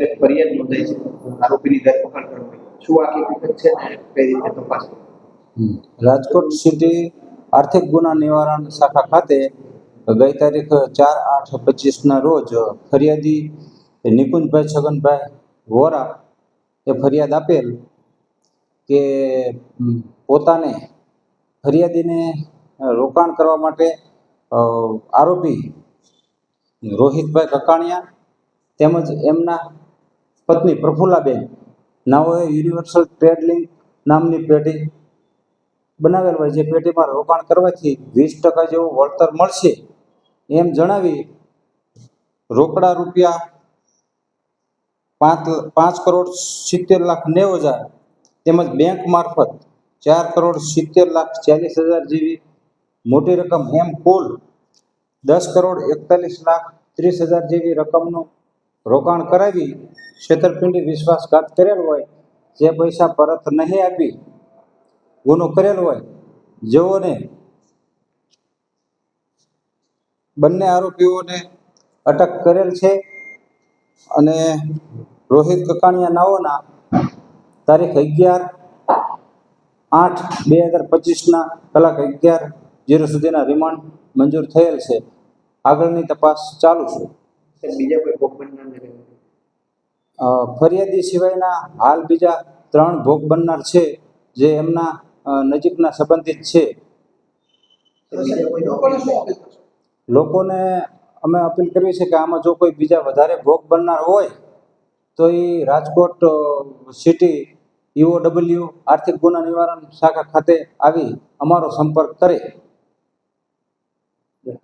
એક ફરિયાદ નોંધાઈ છે આરોપીની ધરપકડ કરવી, શું આખી વિગત છે ને કઈ રીતે તપાસ? રાજકોટ સિટી આર્થિક ગુના નિવારણ શાખા ખાતે ગઈ તારીખ 4/8/25ના રોજ ફરિયાદી નિકુંજભાઈ છગનભાઈ વોરા એ ફરિયાદ આપેલ કે પોતાને ફરિયાદીને રોકાણ કરવા માટે આરોપી રોહિતભાઈ કકાણિયા તેમજ એમના પત્ની પ્રફુલ્લાબેન નાઓએ યુનિવર્સલ ટ્રેડ લિંક નામની પેઢી બનાવેલ હોય, જે પેઢીમાં રોકાણ કરવાથી 20% જેવું વળતર મળશે એમ જણાવી રોકડા રૂપિયા 5,70,90,000 તેમજ બેંક મારફત 4,70,40,000 જેવી મોટી રકમ એમ કુલ 10,41,30,000 જેવી રકમનું રોકાણ કરાવી છેતરપિંડી વિશ્વાસઘાત કરેલ હોય, જે પૈસા પરત નહીં આપી ગુનો કરેલ હોય, જેઓને બંને આરોપીઓને અટક કરેલ છે અને રોહિત કકાણિયા નાઓના તારીખ 11/8/2025ના કલાક 11:00 સુધીના રિમાન્ડ મંજૂર થયેલ છે. આગળની તપાસ ચાલુ છે. બીજા કોઈ ભોગ બનનાર ફરિયાદી સિવાયના હાલ બીજા 3 ભોગ બનનાર છે, જે એમના નજીકના સંબંધિત છે. લોકોને અમે અપીલ કરવી છે કે આમાં જો કોઈ બીજા વધારે ભોગ બનનાર હોય તો એ રાજકોટ સિટી EOW આર્થિક ગુના નિવારણ શાખા ખાતે આવી અમારો સંપર્ક કરે.